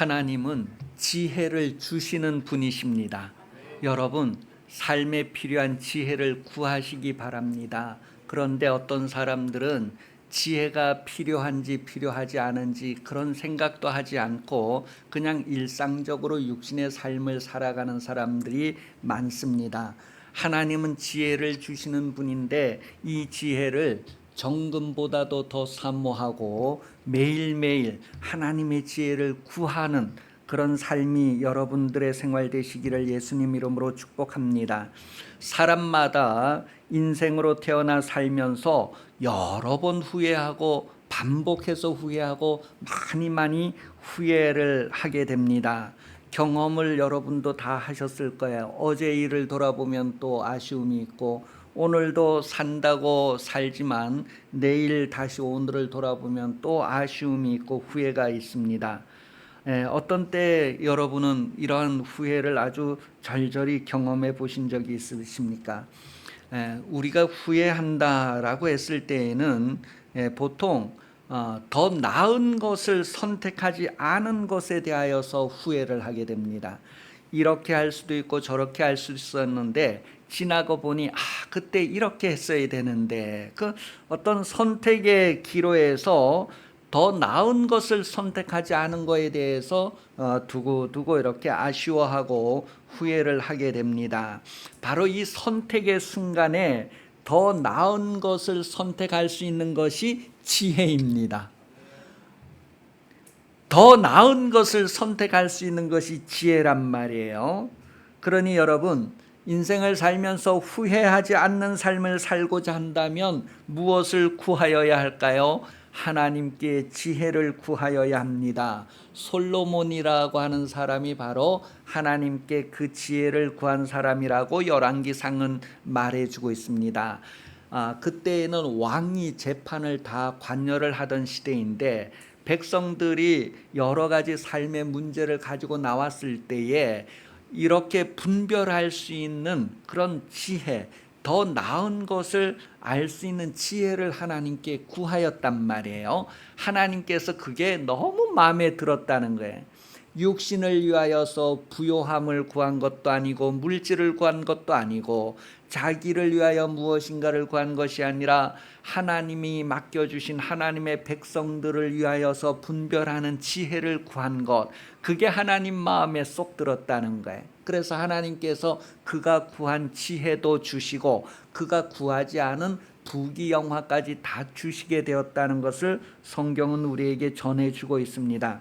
하나님은 지혜를 주시는 분이십니다. 여러분, 삶에 필요한 지혜를 구하시기 바랍니다. 그런데 어떤 사람들은 지혜가 필요한지 필요하지 않은지 그런 생각도 하지 않고 그냥 일상적으로 육신의 삶을 살아가는 사람들이 많습니다. 하나님은 지혜를 주시는 분인데 이 지혜를 정금보다도 더 사모하고 매일매일 하나님의 지혜를 구하는 그런 삶이 여러분들의 생활 되시기를 예수님 이름으로 축복합니다. 사람마다 인생으로 태어나 살면서 여러 번 후회하고 반복해서 후회하고 많이 후회를 하게 됩니다. 경험을 여러분도 다 하셨을 거예요. 어제 일을 돌아보면 또 아쉬움이 있고, 오늘도 산다고 살지만 내일 다시 오늘을 돌아보면 또 아쉬움이 있고 후회가 있습니다. 어떤 때 여러분은 이러한 후회를 아주 절절히 경험해 보신 적이 있으십니까? 우리가 후회한다라고 했을 때에는 보통 더 나은 것을 선택하지 않은 것에 대하여서 후회를 하게 됩니다. 이렇게 할 수도 있고 저렇게 할 수 있었는데 지나고 보니 그때 이렇게 했어야 되는데, 그 어떤 선택의 기로에서 더 나은 것을 선택하지 않은 것에 대해서 두고 이렇게 아쉬워하고 후회를 하게 됩니다. 바로 이 선택의 순간에 더 나은 것을 선택할 수 있는 것이 지혜입니다. 더 나은 것을 선택할 수 있는 것이 지혜란 말이에요. 그러니 여러분, 인생을 살면서 후회하지 않는 삶을 살고자 한다면 무엇을 구하여야 할까요? 하나님께 지혜를 구하여야 합니다. 솔로몬이라고 하는 사람이 바로 하나님께 그 지혜를 구한 사람이라고 열왕기상은 말해주고 있습니다. 그때에는 왕이 재판을 다 관여를 하던 시대인데 백성들이 여러 가지 삶의 문제를 가지고 나왔을 때에 이렇게 분별할 수 있는 그런 지혜, 더 나은 것을 알 수 있는 지혜를 하나님께 구하였단 말이에요. 하나님께서 그게 너무 마음에 들었다는 거예요. 육신을 위하여서 부요함을 구한 것도 아니고 물질을 구한 것도 아니고 자기를 위하여 무엇인가를 구한 것이 아니라 하나님이 맡겨주신 하나님의 백성들을 위하여서 분별하는 지혜를 구한 것, 그게 하나님 마음에 쏙 들었다는 거예요. 그래서 하나님께서 그가 구한 지혜도 주시고 그가 구하지 않은 부귀영화까지 다 주시게 되었다는 것을 성경은 우리에게 전해주고 있습니다.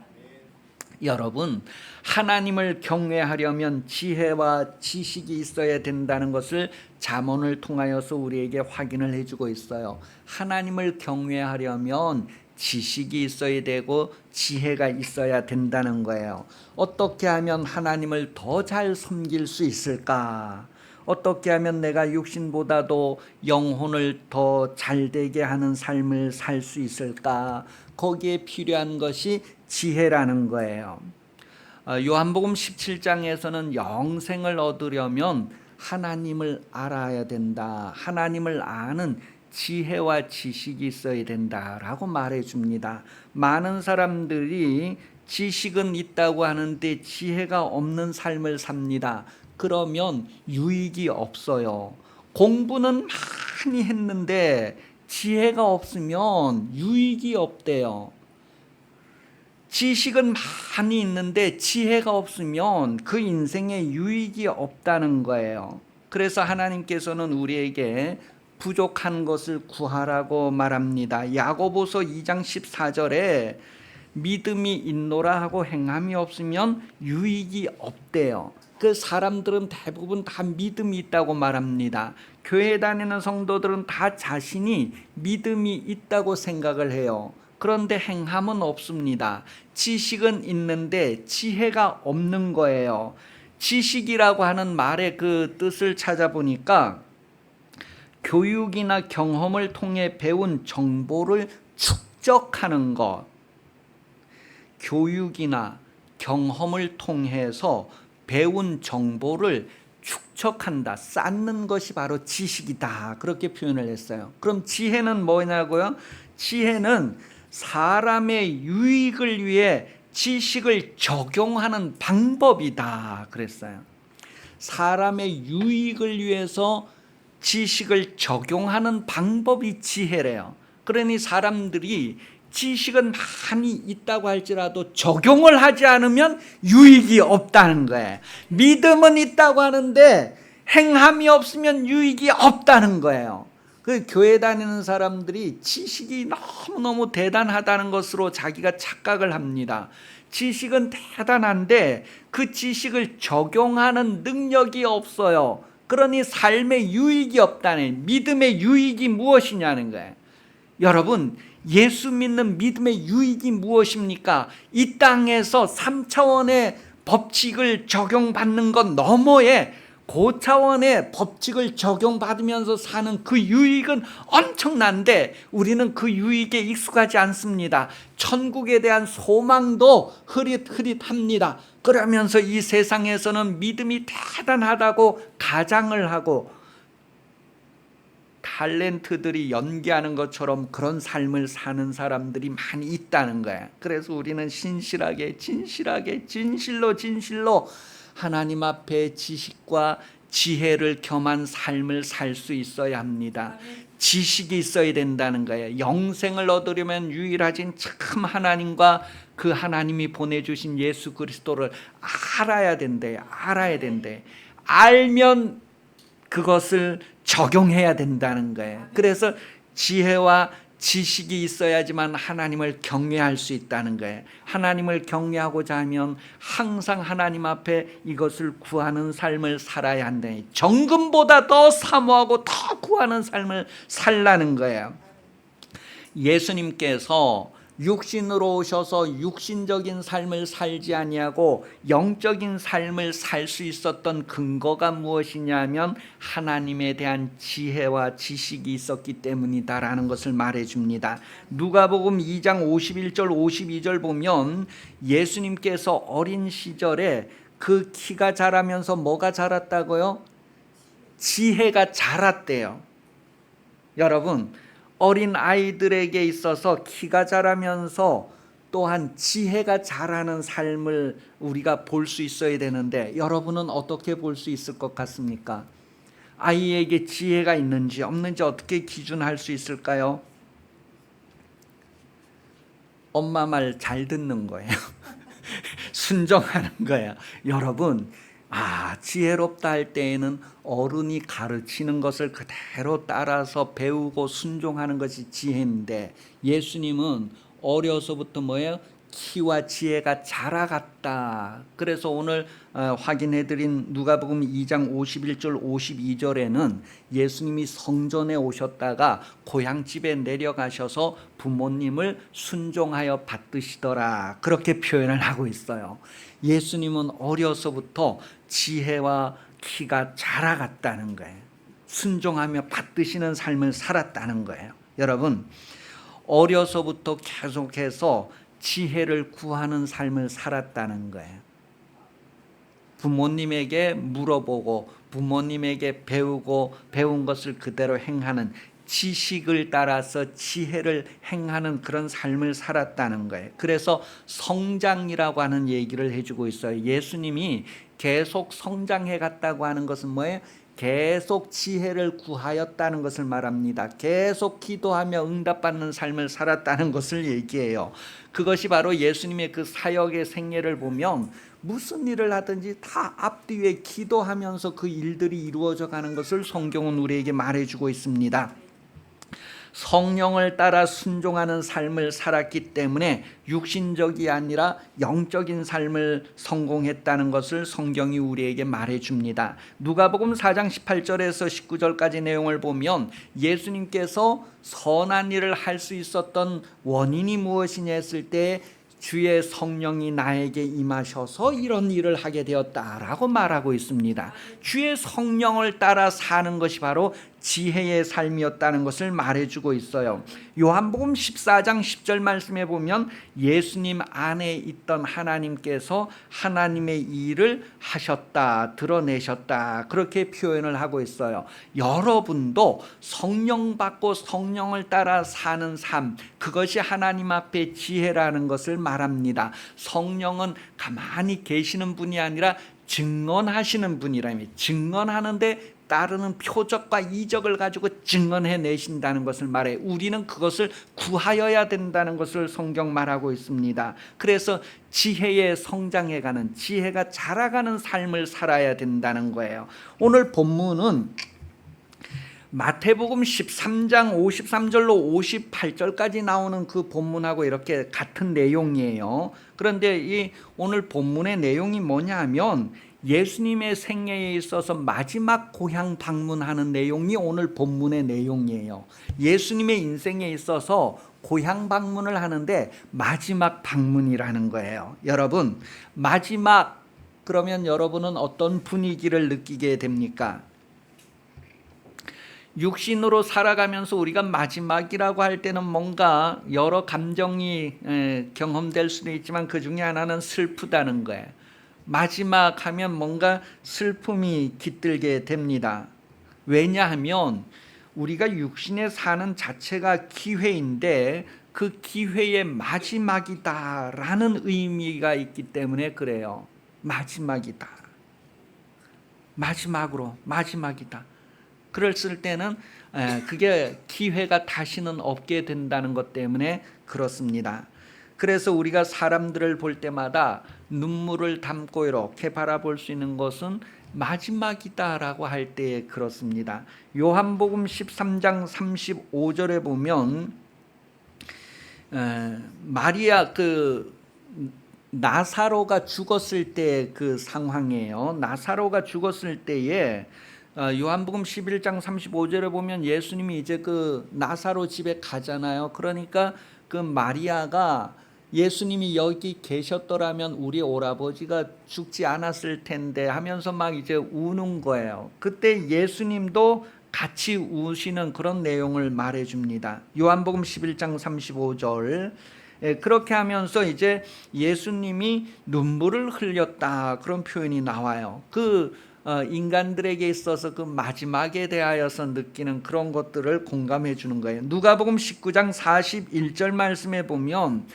여러분, 하나님을 경외하려면 지혜와 지식이 있어야 된다는 것을 잠언을 통하여서 우리에게 확인을 해주고 있어요. 하나님을 경외하려면 지식이 있어야 되고 지혜가 있어야 된다는 거예요. 어떻게 하면 하나님을 더 잘 섬길 수 있을까? 어떻게 하면 내가 육신보다도 영혼을 더 잘되게 하는 삶을 살 수 있을까? 거기에 필요한 것이 지혜라는 거예요. 요한복음 17장에서는 영생을 얻으려면 하나님을 알아야 된다. 하나님을 아는 지혜와 지식이 있어야 된다라고 말해줍니다. 많은 사람들이 지식은 있다고 하는데 지혜가 없는 삶을 삽니다. 그러면 유익이 없어요. 공부는 많이 했는데 지혜가 없으면 유익이 없대요. 지식은 많이 있는데 지혜가 없으면 그 인생에 유익이 없다는 거예요. 그래서 하나님께서는 우리에게 부족한 것을 구하라고 말합니다. 야고보서 2장 14절에 믿음이 있노라 하고 행함이 없으면 유익이 없대요. 그 사람들은 대부분 다 믿음이 있다고 말합니다. 교회 다니는 성도들은 다 자신이 믿음이 있다고 생각을 해요. 그런데 행함은 없습니다. 지식은 있는데 지혜가 없는 거예요. 지식이라고 하는 말의 그 뜻을 찾아보니까 교육이나 경험을 통해 배운 정보를 축적하는 것, 교육이나 경험을 통해서 배운 정보를 축적한다, 쌓는 것이 바로 지식이다, 그렇게 표현을 했어요. 그럼 지혜는 뭐냐고요? 지혜는 사람의 유익을 위해 지식을 적용하는 방법이다 그랬어요. 사람의 유익을 위해서 지식을 적용하는 방법이 지혜래요. 그러니 사람들이 지식은 많이 있다고 할지라도 적용을 하지 않으면 유익이 없다는 거예요. 믿음은 있다고 하는데 행함이 없으면 유익이 없다는 거예요. 그 교회 다니는 사람들이 지식이 너무너무 대단하다는 것으로 자기가 착각을 합니다. 지식은 대단한데 그 지식을 적용하는 능력이 없어요. 그러니 삶에 유익이 없다네. 믿음의 유익이 무엇이냐는 거예요. 여러분, 예수 믿는 믿음의 유익이 무엇입니까? 이 땅에서 3차원의 법칙을 적용받는 것 너머에 고차원의 법칙을 적용받으면서 사는 그 유익은 엄청난데 우리는 그 유익에 익숙하지 않습니다. 천국에 대한 소망도 흐릿흐릿합니다. 그러면서 이 세상에서는 믿음이 대단하다고 가장을 하고 탤런트들이 연기하는 것처럼 그런 삶을 사는 사람들이 많이 있다는 거예요. 그래서 우리는 신실하게 진실하게 진실로 하나님 앞에 지식과 지혜를 겸한 삶을 살 수 있어야 합니다. 지식이 있어야 된다는 거예요. 영생을 얻으려면 유일하신 참 하나님과 그 하나님이 보내주신 예수 그리스도를 알아야 된대요. 알아야 된대. 알면 그것을 적용해야 된다는 거예요. 그래서 지혜와 지식이 있어야지만 하나님을 경외할 수 있다는 거예요. 하나님을 경외하고자 하면 항상 하나님 앞에 이것을 구하는 삶을 살아야 한다. 정금보다 더 사모하고 더 구하는 삶을 살라는 거예요. 예수님께서 육신으로 오셔서 육신적인 삶을 살지 아니하고 영적인 삶을 살 수 있었던 근거가 무엇이냐면 하나님에 대한 지혜와 지식이 있었기 때문이다라는 것을 말해줍니다. 누가복음 2장 51절 52절 보면 예수님께서 어린 시절에 그 키가 자라면서 뭐가 자랐다고요? 지혜가 자랐대요. 여러분, 어린 아이들에게 있어서 키가 자라면서 또한 지혜가 자라는 삶을 우리가 볼 수 있어야 되는데 여러분은 어떻게 볼 수 있을 것 같습니까? 아이에게 지혜가 있는지 없는지 어떻게 기준할 수 있을까요? 엄마 말 잘 듣는 거예요. 순종하는 거예요. 여러분, 지혜롭다 할 때에는 어른이 가르치는 것을 그대로 따라서 배우고 순종하는 것이 지혜인데 예수님은 어려서부터 뭐예요? 키와 지혜가 자라갔다. 그래서 오늘 확인해드린 누가복음 2장 51절 52절에는 예수님이 성전에 오셨다가 고향집에 내려가셔서 부모님을 순종하여 받드시더라. 그렇게 표현을 하고 있어요. 예수님은 어려서부터 지혜와 키가 자라갔다는 거예요. 순종하며 받드시는 삶을 살았다는 거예요. 여러분, 어려서부터 계속해서 지혜를 구하는 삶을 살았다는 거예요. 부모님에게 물어보고 부모님에게 배우고 배운 것을 그대로 행하는 지식을 따라서 지혜를 행하는 그런 삶을 살았다는 거예요. 그래서 성장이라고 하는 얘기를 해주고 있어요. 예수님이 계속 성장해 갔다고 하는 것은 뭐예요? 계속 지혜를 구하였다는 것을 말합니다. 계속 기도하며 응답받는 삶을 살았다는 것을 얘기해요. 그것이 바로 예수님의 그 사역의 생애를 보면 무슨 일을 하든지 다 앞뒤에 기도하면서 그 일들이 이루어져 가는 것을 성경은 우리에게 말해주고 있습니다. 성령을 따라 순종하는 삶을 살았기 때문에 육신적이 아니라 영적인 삶을 성공했다는 것을 성경이 우리에게 말해줍니다. 누가복음 4장 18절에서 19절까지 내용을 보면 예수님께서 선한 일을 할 수 있었던 원인이 무엇이냐 했을 때 주의 성령이 나에게 임하셔서 이런 일을 하게 되었다라고 말하고 있습니다. 주의 성령을 따라 사는 것이 바로 지혜의 삶이었다는 것을 말해주고 있어요. 요한복음 14장 10절 말씀에 보면 예수님 안에 있던 하나님께서 하나님의 일을 하셨다, 드러내셨다, 그렇게 표현을 하고 있어요. 여러분도 성령 받고 성령을 따라 사는 삶, 그것이 하나님 앞에 지혜라는 것을 말합니다. 성령은 가만히 계시는 분이 아니라 증언하시는 분이라며, 증언하는데 따르는 표적과 이적을 가지고 증언해 내신다는 것을 말해. 우리는 그것을 구하여야 된다는 것을 성경 말하고 있습니다. 그래서 지혜에 성장해가는, 지혜가 자라가는 삶을 살아야 된다는 거예요. 오늘 본문은 마태복음 13장 53절로 58절까지 나오는 그 본문하고 이렇게 같은 내용이에요. 그런데 이 오늘 본문의 내용이 뭐냐 하면 예수님의 생애에 있어서 마지막 고향 방문하는 내용이 오늘 본문의 내용이에요. 예수님의 인생에 있어서 고향 방문을 하는데 마지막 방문이라는 거예요. 여러분, 마지막 그러면 여러분은 어떤 분위기를 느끼게 됩니까? 육신으로 살아가면서 우리가 마지막이라고 할 때는 뭔가 여러 감정이 경험될 수도 있지만 그 중에 하나는 슬프다는 거예요. 마지막 하면 뭔가 슬픔이 깃들게 됩니다. 왜냐하면 우리가 육신에 사는 자체가 기회인데 그 기회의 마지막이다라는 의미가 있기 때문에 그래요. 마지막이다. 마지막으로, 마지막이다. 그랬을 때는 그게 기회가 다시는 없게 된다는 것 때문에 그렇습니다. 그래서 우리가 사람들을 볼 때마다 눈물을 담고 이렇게 바라볼 수 있는 것은 마지막이다라고 할 때에 그렇습니다. 요한복음 13장 35절에 보면 마리아 나사로가 죽었을 때 그 상황이에요. 나사로가 죽었을 때에 요한복음 11장 35절에 보면 예수님이 이제 그 나사로 집에 가잖아요. 그러니까 그 마리아가 예수님이 여기 계셨더라면 우리 오라버지가 죽지 않았을 텐데 하면서 막 이제 우는 거예요. 그때 예수님도 같이 우시는 그런 내용을 말해줍니다. 요한복음 11장 35절. 그렇게 하면서 이제 예수님이 눈물을 흘렸다 그런 표현이 나와요. 인간들에게 있어서 그 마지막에 대하여서 느끼는 그런 것들을 공감해 주는 거예요. 누가복음 19장 41절 말씀에 보면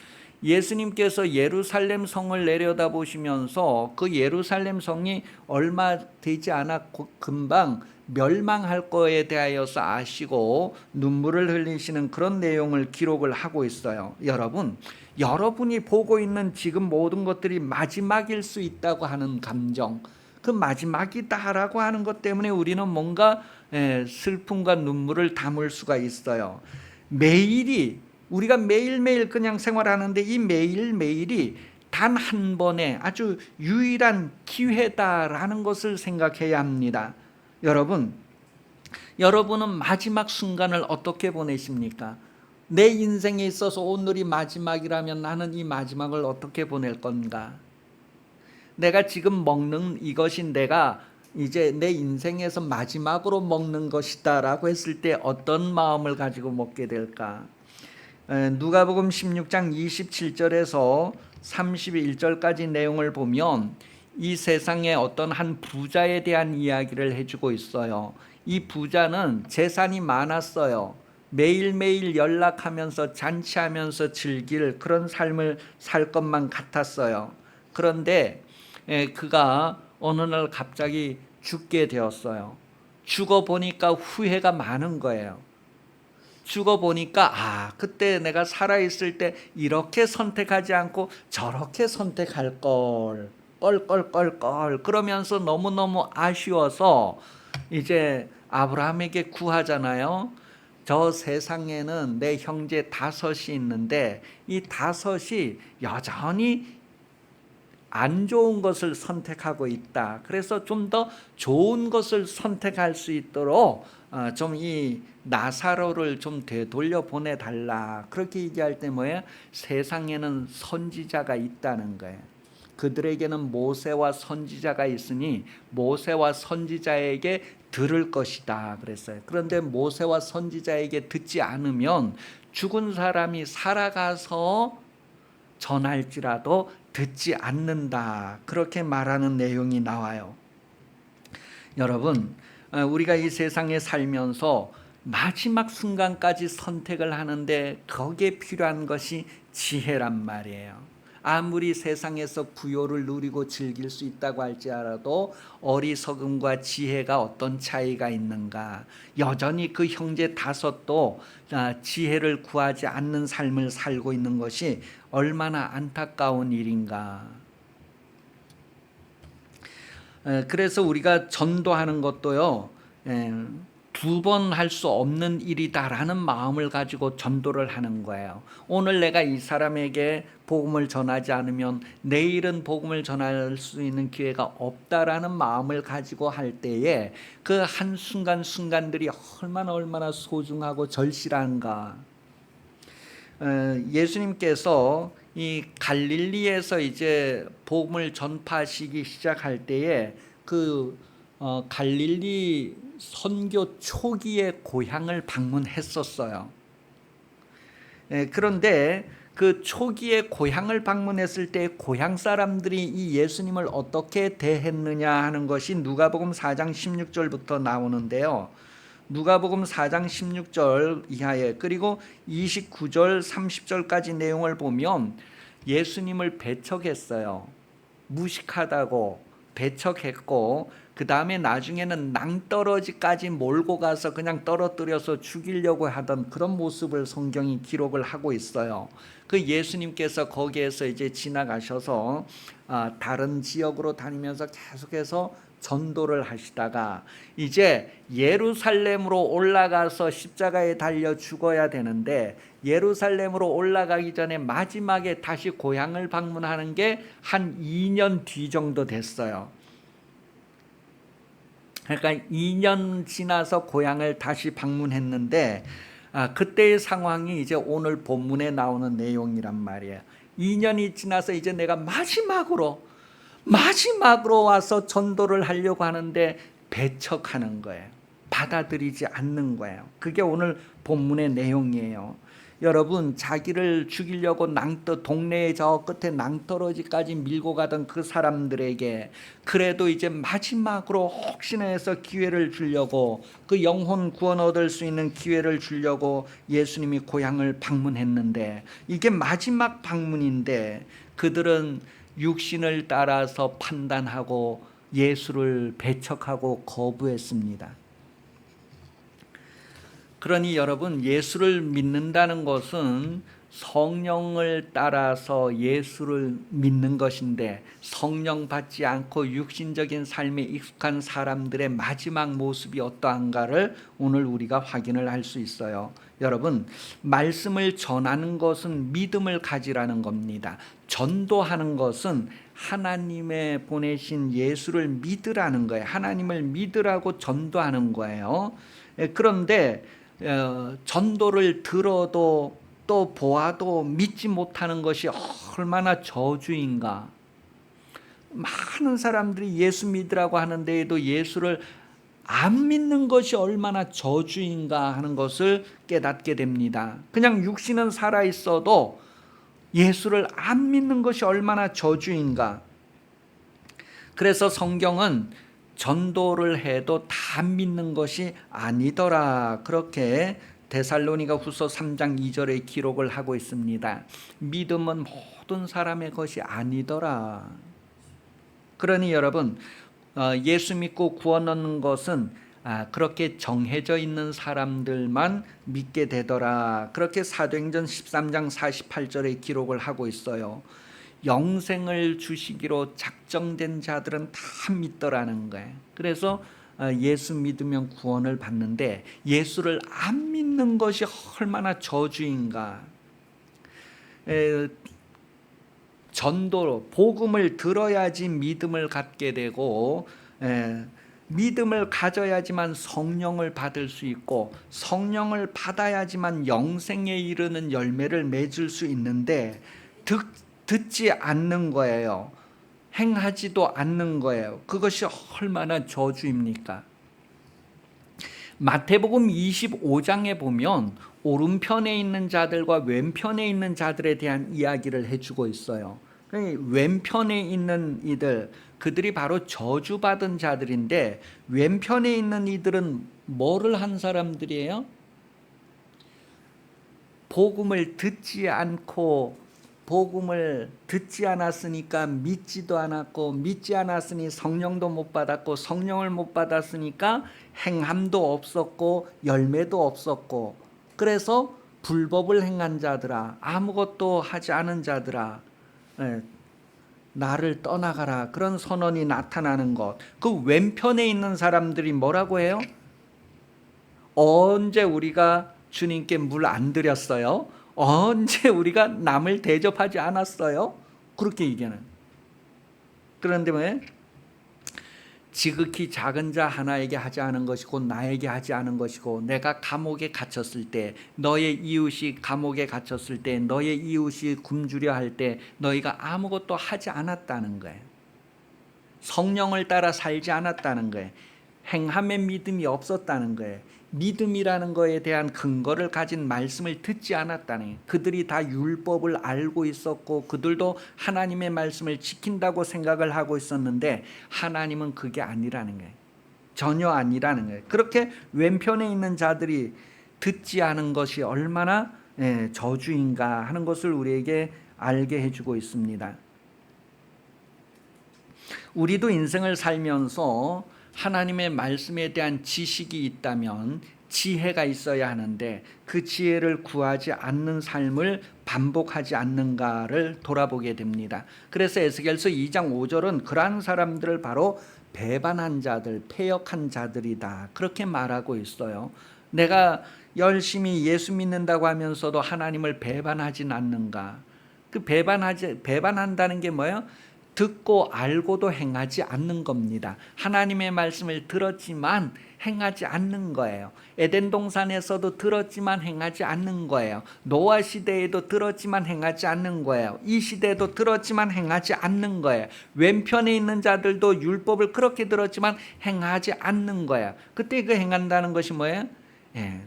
예수님께서 예루살렘 성을 내려다보시면서 그 예루살렘 성이 얼마 되지 않아 금방 멸망할 거에 대하여서 아시고 눈물을 흘리시는 그런 내용을 기록을 하고 있어요. 여러분이 보고 있는 지금 모든 것들이 마지막일 수 있다고 하는 감정, 그 마지막이다라고 하는 것 때문에 우리는 뭔가 슬픔과 눈물을 담을 수가 있어요. 우리가 매일매일 그냥 생활하는데 이 매일매일이 단 한 번의 아주 유일한 기회다라는 것을 생각해야 합니다. 여러분은 마지막 순간을 어떻게 보내십니까? 내 인생에 있어서 오늘이 마지막이라면 나는 이 마지막을 어떻게 보낼 건가? 내가 지금 먹는 이것이 내가 이제 내 인생에서 마지막으로 먹는 것이다 라고 했을 때 어떤 마음을 가지고 먹게 될까? 누가복음 16장 27절에서 31절까지 내용을 보면 이 세상에 어떤 한 부자에 대한 이야기를 해주고 있어요. 이 부자는 재산이 많았어요. 매일매일 연락하면서 잔치하면서 즐길 그런 삶을 살 것만 같았어요. 그런데 그가 어느 날 갑자기 죽게 되었어요. 죽어보니까 후회가 많은 거예요. 죽어보니까 그때 내가 살아있을 때 이렇게 선택하지 않고 저렇게 선택할 걸 그러면서 너무너무 아쉬워서 이제 아브라함에게 구하잖아요. 저 세상에는 내 형제 5이 있는데 이 5이 여전히 안 좋은 것을 선택하고 있다. 그래서 좀 더 좋은 것을 선택할 수 있도록 좀 이 나사로를 좀 되돌려 보내달라. 그렇게 얘기할 때 뭐예요? 세상에는 선지자가 있다는 거예요. 그들에게는 모세와 선지자가 있으니 모세와 선지자에게 들을 것이다 그랬어요. 그런데 모세와 선지자에게 듣지 않으면 죽은 사람이 살아가서 전할지라도 듣지 않는다, 그렇게 말하는 내용이 나와요. 여러분, 우리가 이 세상에 살면서 마지막 순간까지 선택을 하는데 거기에 필요한 것이 지혜란 말이에요. 아무리 세상에서 부요를 누리고 즐길 수 있다고 할지라도 어리석음과 지혜가 어떤 차이가 있는가. 여전히 그 형제 다섯도 지혜를 구하지 않는 삶을 살고 있는 것이 얼마나 안타까운 일인가. 그래서 우리가 전도하는 것도요, 두 번 할 수 없는 일이다라는 마음을 가지고 전도를 하는 거예요. 오늘 내가 이 사람에게 복음을 전하지 않으면 내일은 복음을 전할 수 있는 기회가 없다라는 마음을 가지고 할 때에 그 한순간순간들이 얼마나 소중하고 절실한가. 예수님께서 이 갈릴리에서 이제 복음을 전파하시기 시작할 때에 그 갈릴리 선교 초기의 고향을 방문했었어요. 그런데 그 초기의 고향을 방문했을 때 고향 사람들이 이 예수님을 어떻게 대했느냐 하는 것이 누가복음 4장 16절부터 나오는데요. 누가복음 4장 16절 이하에 그리고 29절 30절까지 내용을 보면 예수님을 배척했어요. 무식하다고 배척했고, 그 다음에 나중에는 낭떠러지까지 몰고 가서 그냥 떨어뜨려서 죽이려고 하던 그런 모습을 성경이 기록을 하고 있어요. 그 예수님께서 거기에서 이제 지나가셔서 다른 지역으로 다니면서 계속해서 전도를 하시다가 이제 예루살렘으로 올라가서 십자가에 달려 죽어야 되는데, 예루살렘으로 올라가기 전에 마지막에 다시 고향을 방문하는 게 한 2년 뒤 정도 됐어요. 그러니까 2년 지나서 고향을 다시 방문했는데 그때의 상황이 이제 오늘 본문에 나오는 내용이란 말이에요. 2년이 지나서 이제 내가 마지막으로 와서 전도를 하려고 하는데 배척하는 거예요. 받아들이지 않는 거예요. 그게 오늘 본문의 내용이에요. 여러분, 자기를 죽이려고 동네의 저 끝에 낭떠러지까지 밀고 가던 그 사람들에게 그래도 이제 마지막으로 혹시나 해서 기회를 주려고, 그 영혼 구원 얻을 수 있는 기회를 주려고 예수님이 고향을 방문했는데, 이게 마지막 방문인데 그들은 육신을 따라서 판단하고 예수를 배척하고 거부했습니다. 그러니 여러분, 예수를 믿는다는 것은 성령을 따라서 예수를 믿는 것인데, 성령 받지 않고 육신적인 삶에 익숙한 사람들의 마지막 모습이 어떠한가를 오늘 우리가 확인을 할 수 있어요. 여러분, 말씀을 전하는 것은 믿음을 가지라는 겁니다. 전도하는 것은 하나님의 보내신 예수를 믿으라는 거예요. 하나님을 믿으라고 전도하는 거예요. 그런데 전도를 들어도 또 보아도 믿지 못하는 것이 얼마나 저주인가. 많은 사람들이 예수 믿으라고 하는데도 예수를 안 믿는 것이 얼마나 저주인가 하는 것을 깨닫게 됩니다. 그냥 육신은 살아있어도 예수를 안 믿는 것이 얼마나 저주인가. 그래서 성경은 전도를 해도 다 믿는 것이 아니더라, 그렇게 데살로니가 후서 3장 2절에 기록을 하고 있습니다. 믿음은 모든 사람의 것이 아니더라. 그러니 여러분, 예수 믿고 구원 얻는 것은 그렇게 정해져 있는 사람들만 믿게 되더라, 그렇게 사도행전 13장 48절에 기록을 하고 있어요. 영생을 주시기로 작정된 자들은 다 믿더라는 거예요. 그래서 예수 믿으면 구원을 받는데 예수를 안 믿는 것이 얼마나 저주인가. 전도로 복음을 들어야지 믿음을 갖게 되고, 믿음을 가져야지만 성령을 받을 수 있고, 성령을 받아야지만 영생에 이르는 열매를 맺을 수 있는데 듣지 않는 거예요. 행하지도 않는 거예요. 그것이 얼마나 저주입니까? 마태복음 25장에 보면 오른편에 있는 자들과 왼편에 있는 자들에 대한 이야기를 해주고 있어요. 왼편에 있는 이들, 그들이 바로 저주받은 자들인데, 왼편에 있는 이들은 뭐를 한 사람들이에요? 복음을 듣지 않았으니까 믿지도 않았고, 믿지 않았으니 성령도 못 받았고, 성령을 못 받았으니까 행함도 없었고 열매도 없었고, 그래서 불법을 행한 자들아, 아무것도 하지 않은 자들아, 나를 떠나가라, 그런 선언이 나타나는 것. 그 왼편에 있는 사람들이 뭐라고 해요? 언제 우리가 주님께 물 안 드렸어요? 언제 우리가 남을 대접하지 않았어요? 그렇게 얘기하는. 그런데 왜? 지극히 작은 자 하나에게 하지 않은 것이고 나에게 하지 않은 것이고, 내가 감옥에 갇혔을 때, 너의 이웃이 감옥에 갇혔을 때, 너의 이웃이 굶주려 할 때 너희가 아무것도 하지 않았다는 거예요. 성령을 따라 살지 않았다는 거예요. 행함의 믿음이 없었다는 거예요. 믿음이라는 거에 대한 근거를 가진 말씀을 듣지 않았다는 거예요. 그들이 다 율법을 알고 있었고 그들도 하나님의 말씀을 지킨다고 생각을 하고 있었는데, 하나님은 그게 아니라는 거예요. 전혀 아니라는 거예요. 그렇게 왼편에 있는 자들이 듣지 않은 것이 얼마나 저주인가 하는 것을 우리에게 알게 해주고 있습니다. 우리도 인생을 살면서 하나님의 말씀에 대한 지식이 있다면 지혜가 있어야 하는데, 그 지혜를 구하지 않는 삶을 반복하지 않는가를 돌아보게 됩니다. 그래서 에스겔서 2장 5절은 그러한 사람들을 바로 배반한 자들, 패역한 자들이다, 그렇게 말하고 있어요. 내가 열심히 예수 믿는다고 하면서도 하나님을 배반하진 않는가? 그 배반한다는 게 뭐예요? 듣고 알고도 행하지 않는 겁니다. 하나님의 말씀을 들었지만 행하지 않는 거예요. 에덴 동산에서도 들었지만 행하지 않는 거예요. 노아 시대에도 들었지만 행하지 않는 거예요. 이 시대에도 들었지만 행하지 않는 거예요. 왼편에 있는 자들도 율법을 그렇게 들었지만 행하지 않는 거예요. 그때 그 행한다는 것이 뭐예요?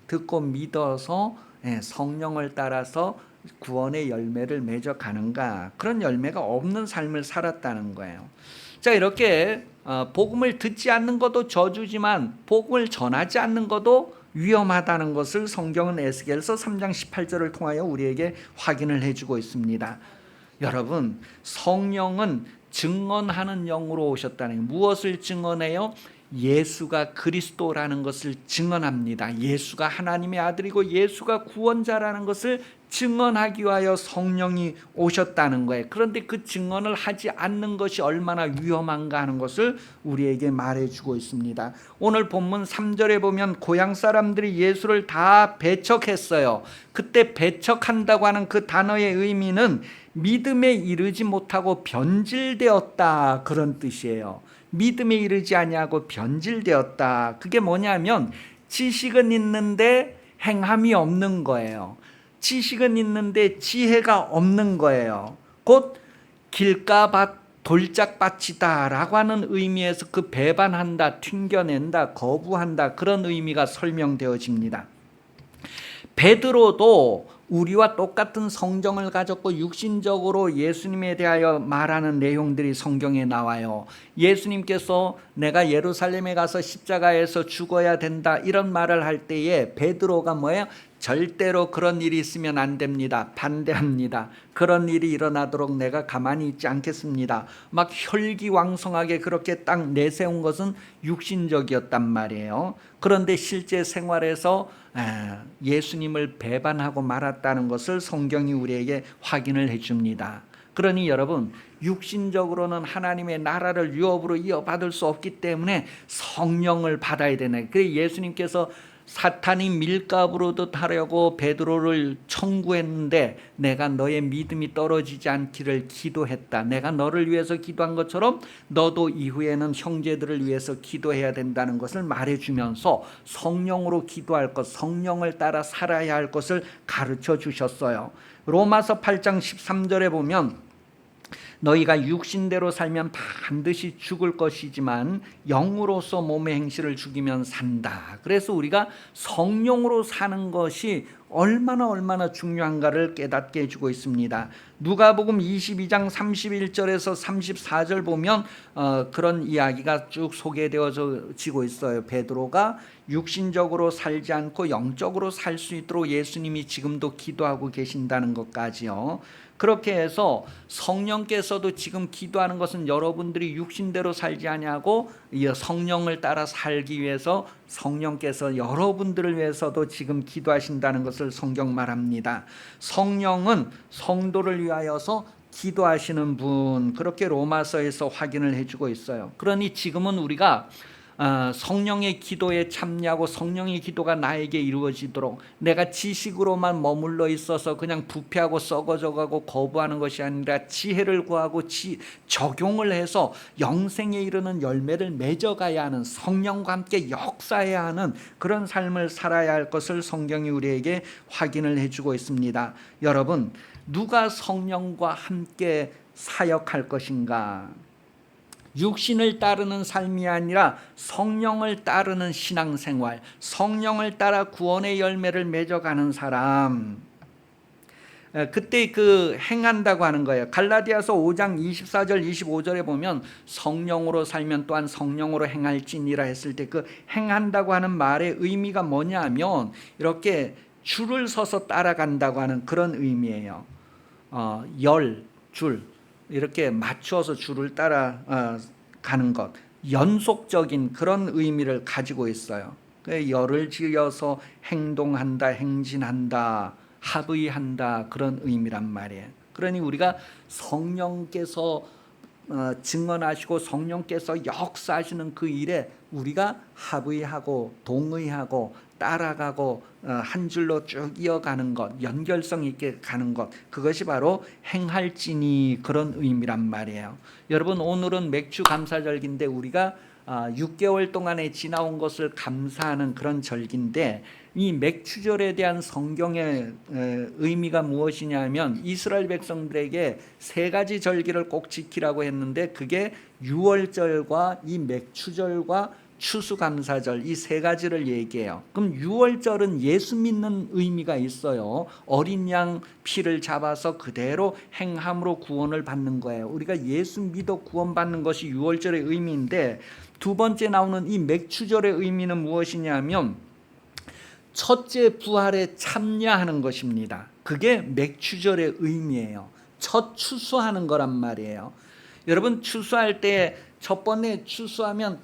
듣고 믿어서 성령을 따라서 구원의 열매를 맺어 가는가, 그런 열매가 없는 삶을 살았다는 거예요. 자, 이렇게 복음을 듣지 않는 것도 저주지만 복음을 전하지 않는 것도 위험하다는 것을 성경은 에스겔서 3장 18절을 통하여 우리에게 확인을 해주고 있습니다. 여러분, 성령은 증언하는 영으로 오셨다는 게 무엇을 증언해요? 예수가 그리스도라는 것을 증언합니다. 예수가 하나님의 아들이고 예수가 구원자라는 것을 증언하기 위하여 성령이 오셨다는 거예요. 그런데 그 증언을 하지 않는 것이 얼마나 위험한가 하는 것을 우리에게 말해주고 있습니다. 오늘 본문 3절에 보면 고향 사람들이 예수를 다 배척했어요. 그때 배척한다고 하는 그 단어의 의미는 믿음에 이르지 못하고 변질되었다, 그런 뜻이에요. 믿음에 이르지 아니하고 변질되었다. 그게 뭐냐면 지식은 있는데 행함이 없는 거예요. 지식은 있는데 지혜가 없는 거예요. 곧 길가밭 돌짝밭이다 라고 하는 의미에서 그 배반한다, 튕겨낸다, 거부한다, 그런 의미가 설명되어집니다. 베드로도 우리와 똑같은 성정을 가졌고 육신적으로 예수님에 대하여 말하는 내용들이 성경에 나와요. 예수님께서 내가 예루살렘에 가서 십자가에서 죽어야 된다, 이런 말을 할 때에 베드로가 뭐예요? 절대로 그런 일이 있으면 안 됩니다. 반대합니다. 그런 일이 일어나도록 내가 가만히 있지 않겠습니다. 막 혈기왕성하게 그렇게 딱 내세운 것은 육신적이었단 말이에요. 그런데 실제 생활에서 예수님을 배반하고 말았다는 것을 성경이 우리에게 확인을 해줍니다. 그러니 여러분, 육신적으로는 하나님의 나라를 유업으로 이어받을 수 없기 때문에 성령을 받아야 되네. 그래서 예수님께서 사탄이 밀가부로도 하려고 베드로를 청구했는데 내가 너의 믿음이 떨어지지 않기를 기도했다. 내가 너를 위해서 기도한 것처럼 너도 이후에는 형제들을 위해서 기도해야 된다는 것을 말해주면서 성령으로 기도할 것, 성령을 따라 살아야 할 것을 가르쳐 주셨어요. 로마서 8장 13절에 보면 너희가 육신대로 살면 반드시 죽을 것이지만 영으로서 몸의 행실을 죽이면 산다. 그래서 우리가 성령으로 사는 것이 얼마나 중요한가를 깨닫게 해주고 있습니다. 누가복음 22장 31절에서 34절 보면 그런 이야기가 쭉 소개되어지고 있어요. 베드로가 육신적으로 살지 않고 영적으로 살 수 있도록 예수님이 지금도 기도하고 계신다는 것까지요. 그렇게 해서 성령께서도 지금 기도하는 것은 여러분들이 육신대로 살지 아니하고 성령을 따라 살기 위해서 성령께서 여러분들을 위해서도 지금 기도하신다는 것을 성경 말합니다. 성령은 성도를 위하여서 기도하시는 분, 그렇게 로마서에서 확인을 해주고 있어요. 그러니 지금은 우리가 성령의 기도에 참여하고 성령의 기도가 나에게 이루어지도록, 내가 지식으로만 머물러 있어서 그냥 부패하고 썩어져가고 거부하는 것이 아니라 지혜를 구하고 적용을 해서 영생에 이르는 열매를 맺어가야 하는, 성령과 함께 역사해야 하는 그런 삶을 살아야 할 것을 성경이 우리에게 확인을 해주고 있습니다. 여러분, 누가 성령과 함께 사역할 것인가? 육신을 따르는 삶이 아니라 성령을 따르는 신앙생활, 성령을 따라 구원의 열매를 맺어가는 사람, 그때 그 행한다고 하는 거예요. 갈라디아서 5장 24절 25절에 보면 성령으로 살면 또한 성령으로 행할지니라 했을 때 그 행한다고 하는 말의 의미가 뭐냐면 이렇게 줄을 서서 따라간다고 하는 그런 의미예요. 줄 이렇게 맞추어서 줄을 따라 가는 것, 연속적인 그런 의미를 가지고 있어요. 열을 지어서 행동한다, 행진한다, 합의한다, 그런 의미란 말이에요. 그러니 우리가 성령께서 증언하시고 성령께서 역사하시는 그 일에 우리가 합의하고 동의하고 따라가고 한 줄로 쭉 이어가는 것, 연결성 있게 가는 것, 그것이 바로 행할지니 그런 의미란 말이에요. 여러분, 오늘은 맥주 감사절기인데 우리가 6개월 동안에 지나온 것을 감사하는 그런 절기인데, 이 맥추절에 대한 성경의 의미가 무엇이냐면 이스라엘 백성들에게 세 가지 절기를 꼭 지키라고 했는데 그게 유월절과 이 맥추절과 추수감사절, 이 세 가지를 얘기해요. 그럼 유월절은 예수 믿는 의미가 있어요. 어린 양 피를 잡아서 그대로 행함으로 구원을 받는 거예요. 우리가 예수 믿어 구원받는 것이 유월절의 의미인데, 두 번째 나오는 이 맥추절의 의미는 무엇이냐면 첫째 부활에 참여하는 것입니다. 그게 맥추절의 의미예요. 첫 추수하는 거란 말이에요. 여러분, 추수할 때 첫 번에 추수하면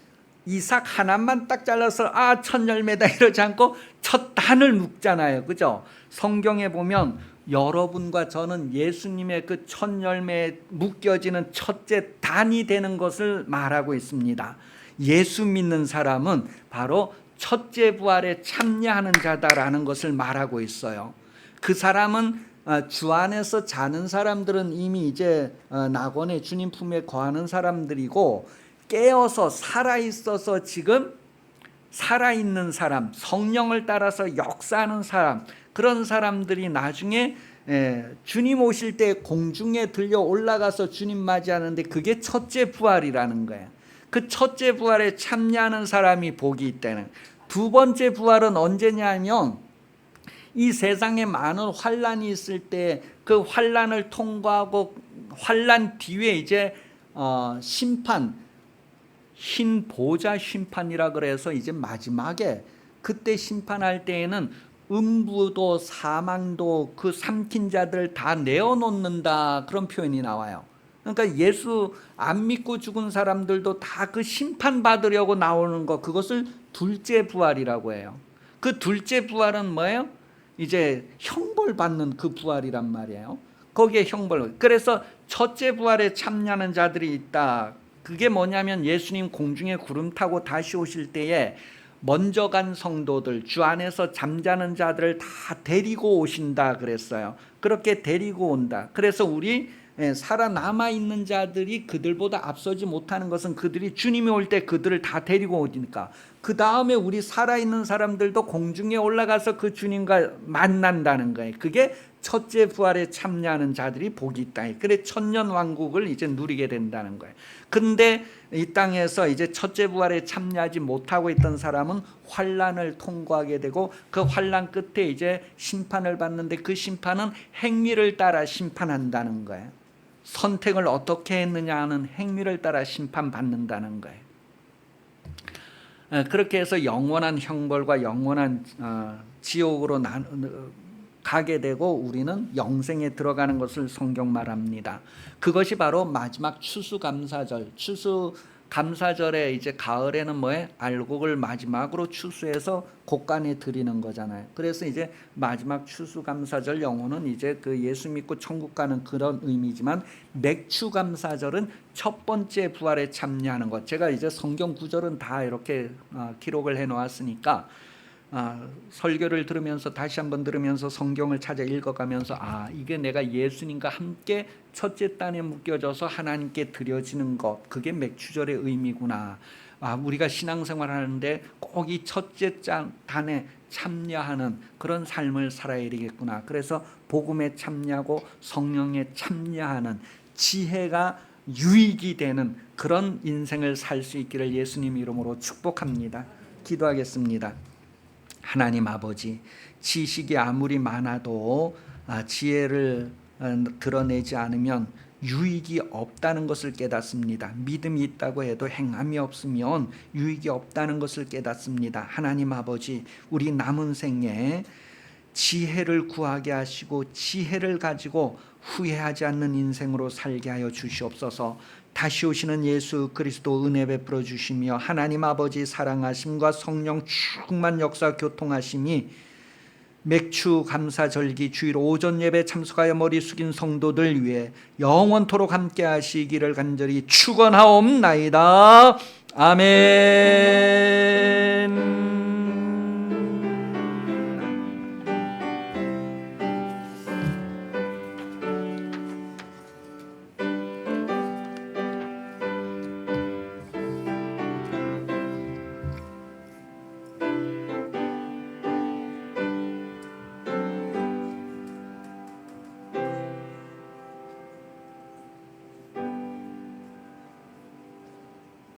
이삭 하나만 딱 잘라서 첫 열매다 이러지 않고 첫 단을 묶잖아요. 그죠? 성경에 보면 여러분과 저는 예수님의 그 첫 열매에 묶여지는 첫째 단이 되는 것을 말하고 있습니다. 예수 믿는 사람은 바로 첫째 부활에 참여하는 자다라는 것을 말하고 있어요. 그 사람은 주 안에서 자는 사람들은 이미 이제 낙원에 주님 품에 거하는 사람들이고, 깨어서 살아있어서 지금 살아있는 사람, 성령을 따라서 역사하는 사람, 그런 사람들이 나중에 주님 오실 때 공중에 들려 올라가서 주님 맞이하는데 그게 첫째 부활이라는 거예요. 그 첫째 부활에 참여하는 사람이 복이 있다는. 두 번째 부활은 언제냐면 이 세상에 많은 환란이 있을 때 그 환란을 통과하고 환란 뒤에 이제 심판, 흰 보좌 심판이라 그래서 이제 마지막에 그때 심판할 때에는 음부도 사망도 그 삼킨 자들 다 내어놓는다, 그런 표현이 나와요. 그러니까 예수 안 믿고 죽은 사람들도 다 그 심판 받으려고 나오는 것, 그것을 둘째 부활이라고 해요. 그 둘째 부활은 뭐예요? 이제 형벌 받는 그 부활이란 말이에요. 거기에 형벌. 그래서 첫째 부활에 참여하는 자들이 있다. 그게 뭐냐면 예수님 공중에 구름 타고 다시 오실 때에 먼저 간 성도들, 주 안에서 잠자는 자들을 다 데리고 오신다 그랬어요. 그렇게 데리고 온다. 그래서 우리 살아남아 있는 자들이 그들보다 앞서지 못하는 것은 그들이 주님이 올 때 그들을 다 데리고 오니까, 그 다음에 우리 살아있는 사람들도 공중에 올라가서 그 주님과 만난다는 거예요. 그게 첫째 부활에 참여하는 자들이 복이 있다. 그래 천년 왕국을 이제 누리게 된다는 거예요. 근데 이 땅에서 이제 첫째 부활에 참여하지 못하고 있던 사람은 환란을 통과하게 되고 그 환란 끝에 이제 심판을 받는데 그 심판은 행위를 따라 심판한다는 거예요. 선택을 어떻게 했느냐 하는 행위를 따라 심판받는다는 거예요. 그렇게 해서 영원한 형벌과 영원한 지옥으로 가게 되고 우리는 영생에 들어가는 것을 성경 말합니다. 그것이 바로 마지막 추수감사절. 추수감사절에 이제 가을에는 뭐에 알곡을 마지막으로 추수해서 곡간에 드리는 거잖아요. 그래서 이제 마지막 추수감사절 영혼은 이제 그 예수 믿고 천국 가는 그런 의미지만 맥추감사절은 첫 번째 부활에 참여하는 것. 제가 이제 성경 구절은 다 이렇게 기록을 해 놓았으니까 설교를 들으면서 다시 한번 들으면서 성경을 찾아 읽어가면서 이게 내가 예수님과 함께 첫째 단에 묶여져서 하나님께 드려지는 것, 그게 맥추절의 의미구나. 우리가 신앙생활 하는데 꼭 이 첫째 단에 참여하는 그런 삶을 살아야 되겠구나. 그래서 복음에 참여하고 성령에 참여하는 지혜가 유익이 되는 그런 인생을 살 수 있기를 예수님 이름으로 축복합니다. 기도하겠습니다. 하나님 아버지, 지식이 아무리 많아도 지혜를 드러내지 않으면 유익이 없다는 것을 깨닫습니다. 믿음이 있다고 해도 행함이 없으면 유익이 없다는 것을 깨닫습니다. 하나님 아버지, 우리 남은 생에 지혜를 구하게 하시고 지혜를 가지고 후회하지 않는 인생으로 살게 하여 주시옵소서. 다시 오시는 예수 그리스도 은혜 베풀어 주시며 하나님 아버지 사랑하심과 성령 충만 역사 교통하심이 맥추 감사절기 주일 오전 예배 참석하여 머리 숙인 성도들 위해 영원토록 함께 하시기를 간절히 축원하옵나이다. 아멘.